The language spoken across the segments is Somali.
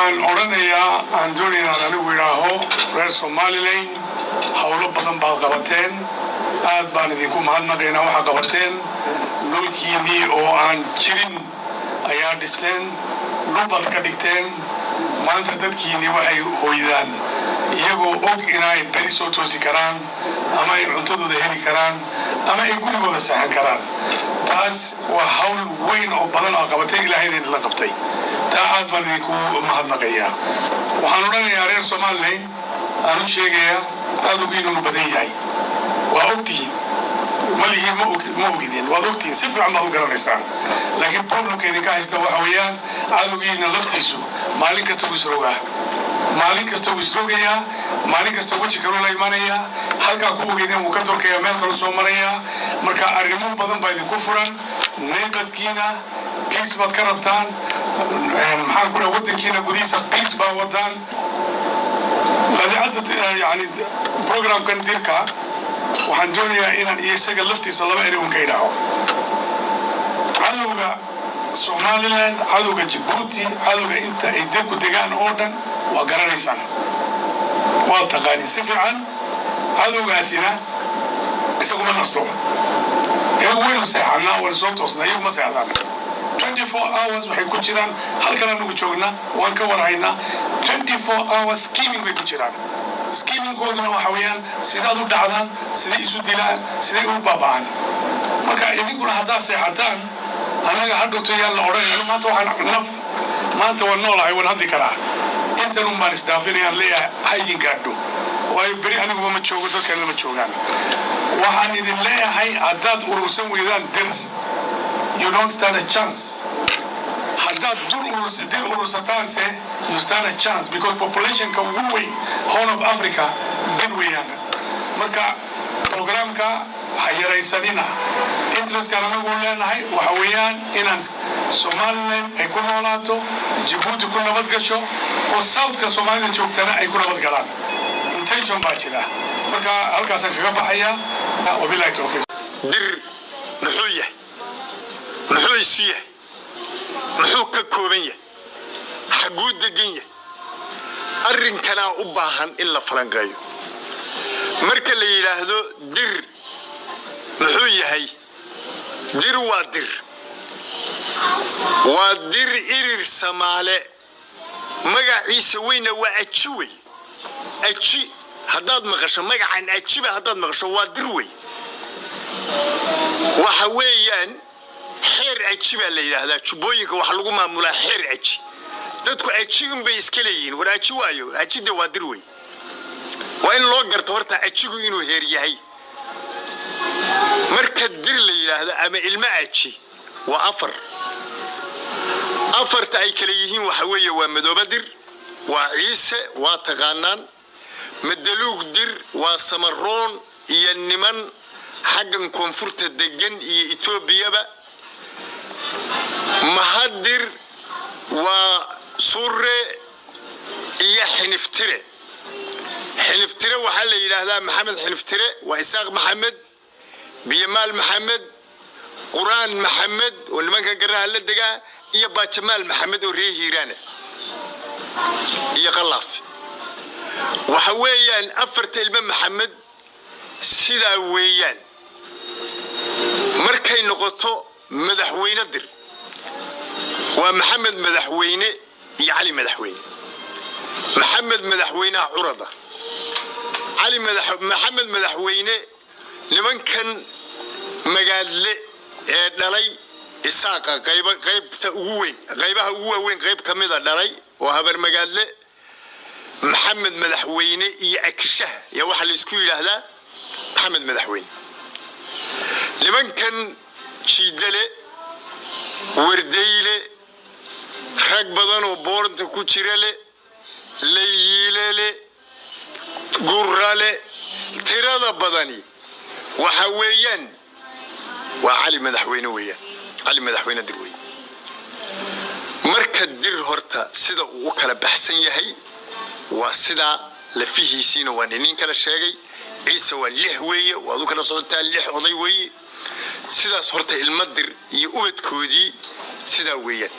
waxaan oranayaa aan doonayaa anigu ilaaho reer Somaliland hawlo badan baad qabateen aad baan idinku mahadnaqaynaa waxa qabateen dhulkiinii oo aan jirin ayaa dhisteen dhulbaad ka dhigteen maanta dadkiinii waxay hooydaan iyagoo og inay beri soo toosi karaan ama ay cuntadooda heli karaan ama ay gurigooda saxan karaan taas waa hawl weyn oo badan oo qabatay ilaahayna la qabtay taa aad baan idinku mahadnaqayaa waxaan oranayaa reer Somaliland aanu sheegayaa cadowgiinu badan yahay waa ogtihiin مليه موجودين وضوكتين سفر عم بقول كرانيسان لكن problem كذي كايستا وحويان عادوين لفتيسو مالين كستوي سروقة مالين كستوي سروقة مالين كستوي شكرولا إيمانية هالك أكو جدين وكتر كيامل كانوا سومريا مركا أريمون بدن بايد كفران نيبس كينا بيس بتكربتان محل كنا ودن كينا قديسة بيس باودان هذه عدد يعني program كان تلك waxaan doonayaa inaan isaga laftiisa laba eray ka idhaaho cadowga Somaliland cadowga Djibouti cadowga inta ay deeku degaan oo dhan waa garanaysaan waa taqaani si fiican cadowgaasina isagu ma nasto weyn saacana wala soo toosnaa iyagu ma saacdaan 24 hours waxay ku jiraan halkan aanu joognaa waan ka warhaynaa 24 hours scheming bay ku jiraan scheming goodna waxa weeyaan sidaad u dhacdaan sidii isu dilaan sidii u baabaan marka idinkuna hadaa seexataan anaga hadhowto yaan la oranayno maanta waxaan naf maanta waan noolahay waan hadli karaa intan uma isdaafinayaan leeyahay haydin gaadho waayo beri anigu ma joogo dadkana ma joogaan waxaan idin leeyahay hadaad urursan weydaan dir you don't stand a chance haddaad dir urursataan se you stand a chance because population ka ugu weyn Horn of Africa dir weeyaan marka programka hayaraysanina interest-ka anagu leenahay waxa weeyaan inaan Somaliland ay ku noolaato Djibouti ku nabad gasho oo South-ka Somaliland joogtana ay ku nabad galaan intention baa jira marka halkaas kaga baxaya wabillahi tawfiiq dir muxuu yahay muxuu ka kooban yahay xaguu degan yahay arrinkana u baahan in la falanqeeyo marka la yiraahdo dir muxuu yahay dir waa dir irir Soomaali magaciisa weyna waa aji haddaad maqasho magacan ajiba haddaad maqasho waa dir wey waxa weeyaan xeer aji baa la yiraahdaa jubooyinka waxa lagu maamulaa xeer aji dadku ajigun bay iska leeyihiin waraaji waayo ajida waa dir wey waa in loo garto horta ajigu inuu heer yahay marka dir la yiraahdo ama ilma aji waa afarta ay kala yihiin waxa weeye waa madooba dir waa ciise waa taqaanaan madaluug dir waa samaroon iyo niman xaggan koonfurta degan iyo Etoobiyaba mahadir waa surre iyo xiniftire waxa la yiraahdaa maxamed xiniftire waa isaaq maxamed biyamaal maxamed quraan maxamed oo nimanka garaha la degaa iyo baajamaal maxamed oo reehiirana iyo qalaaf waxa weeyaan afarta ilma maxamed sidaa weeyaan markay noqoto madaxweyne dir waa maxamed madaxweyne iyo cali madaxweyne maxamed madaxweynaha curada cali maxamed madaxweyne nimankan magaadle ee dhalay isaaqa qaybta ugu weyn qaybaha ugu weyn qayb kamida dhalay oo habar magaadle maxamed madaxweyne iyo akishaha ya waxa la isku yiraahdaa maxamed madaxweyne nimankan jiidale wardeyle rag badan oo booranta ku jira leeyilele gurale tirada badani waxa weeyaan waa cali madaxweyne weeyaan cali madaxweyne dir weey marka dir horta sida uu kala baxsan yahay waa sida la fihiisina waa nin kala sheegay ciise waa 6 weeye waa uu kala socotaa 6 oday weeye sidaas horta ilma dir iyo ubadkoodii sida weeyaan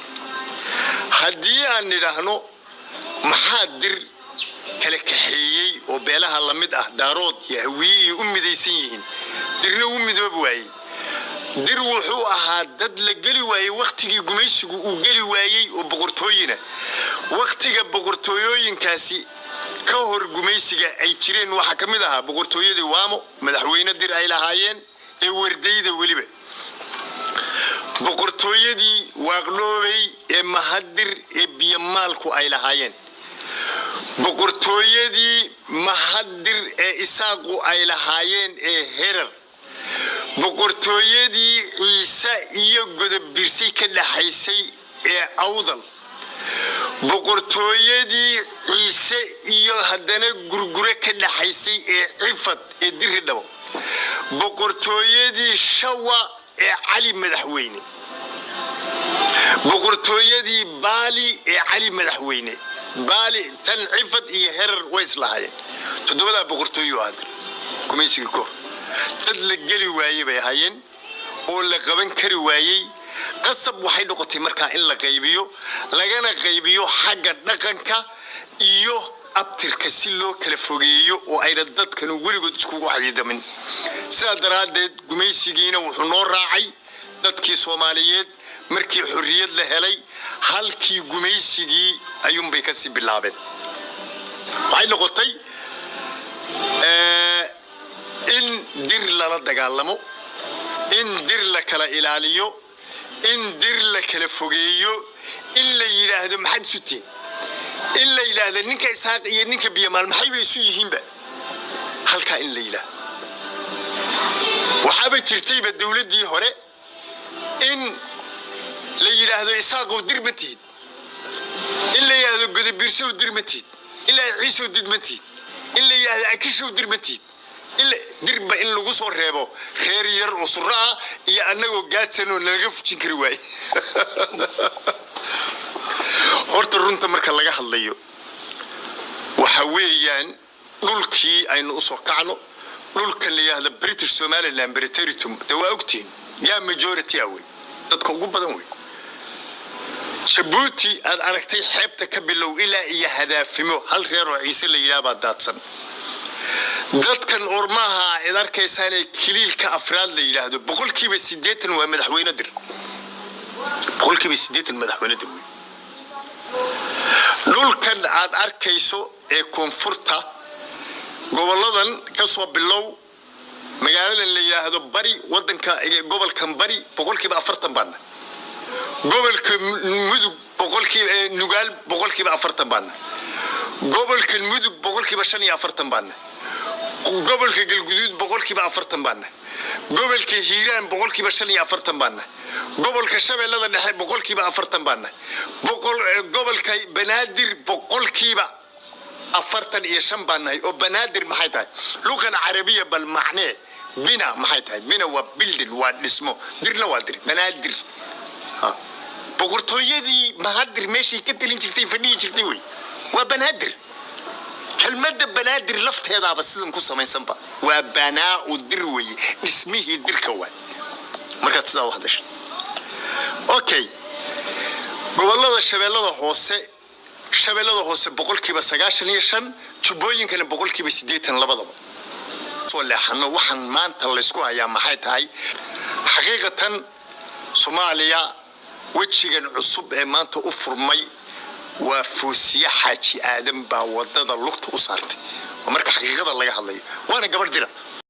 haddii aan nidhaahno محادر kala kaxeeyay oo beelaha la mid ah daarood yahawiyi u midaysan yihiin dirna u midoob waayay dir wuxuu ahaa dad la gali waayay waqtigii gumaysigu uu gali waayay oo boqortooyina waqtiga boqortooyooyinkaasi ka hor gumaysiga ay jireen waxa kamid ahaa boqortooyadii waamo madaxweyne dir ay lahaayeen ee wardayda waliba boqortooyadii waaqnoobay ee mahadir ee biyamaalku ay lahaayeen boqortooyadii mahadir ee isaaqu ay lahaayeen ee herar boqortooyadii ciise iyo godobirsay ka dhaxaysay ee awdal boqortooyadii ciise iyo haddana gurgure ka dhaxaysay ee cifad ee diridhabo boqortooyadii shawa ee cali madaxweyne boqortooyadii baali ee cali madaxweyne baali tan cifad iyo herar ways lahaayeen todobada boqortooyo ahayd gumaysiga kor dad la gali waayay bay hayeen oo la qaban kari waayay qasab waxay noqotay markaa in la qaybiyo lagana qaybiyo xagga dhaqanka iyo abtirka si loo kala fogeeyo oo ay dadkan warigood isku waxyidamin sida daraadeed gumaysigiina wuxuu noo raacay dadkii Soomaaliyeed markii xurriyad la helay halkii gumaysigii ayuun bay ka si bilaabeen waxay noqotay in dir la dagaalamo in dir la kala ilaaliyo in dir la kala fogeeyo in la yiraahdo maxad sutiin in la yiraahdo ninka isaaq iyo ninka biyamaal maxay bay isu yihiinba halka in la yiraahdo waxaba jirtay dawladii hore in la yiraahdo isaaqo dirmatid in la yiraahdo godobirsho dirmatid ila ciiso dirmatid in la yiraahdo akisho dirmatid ila dirba in lagu soo reebo reer yar oo suraa iyo anagoo gaadsanoo laga fujin kari waay horta runta marka laga hadlayo waxa weeyaan dhulkii aynu u soo kacno dhulka la yiraahdo British Somaliland Territory waa ogtiin yaa majority away dadka ugu badan way Djibouti aad aragtay xeebta ka bilow ilaa iyo hadaafimo hal reer oo ciise la yiraahdo daadsan dadkan ormaha id arkaysan kiliilka afraad la yiraahdo boqolkiiba 80 waa madaxweyne dir boqolkiiba 80 madaxweyne dir dhulkan aad arkayso ee koonfurta goboladan ka soo bilow magaalada la yiraahdo bari wadanka gobolkan bari boqolkiiba 40 baan gobolka mudug boqolkiiba nugaal boqolkiiba 40 baan gobolka mudug boqolkiiba 45 baan gobolka galguduud boqolkiiba 40 baan gobolka hiiraan boqolkiiba 45 baan gobolka shabeellada dhexe boqolkiiba 40 baan gobolka banaadir boqolkiiba 45 baan oo banaadir maxay tahay luqada carabiga bal macne bina maxay tahay bina waa building waa dhismo dirna waa dir banaadir boqortooyadii mahadir meeshii ka talin jirtay fadhiyi jirtay way waa banaadir kelmadda banaadir lafteedaaba sidan ku samaysanba waa banaa u dir way dhismihii dirka way marka sidaa wax dashay okay gobolada shabeellada hoose boqolkiiba 95 tubooyinkana boqolkiiba 80 labadaba soo leexano waxaan maanta la isku hayaa maxay tahay xaqiiqatan Soomaaliya wajigan cusub ee maanta u furmay waa Fuusiya Xaaji Aadan baa wadada lugta u saartay marka xaqiiqada laga hadlayo waana gabar dira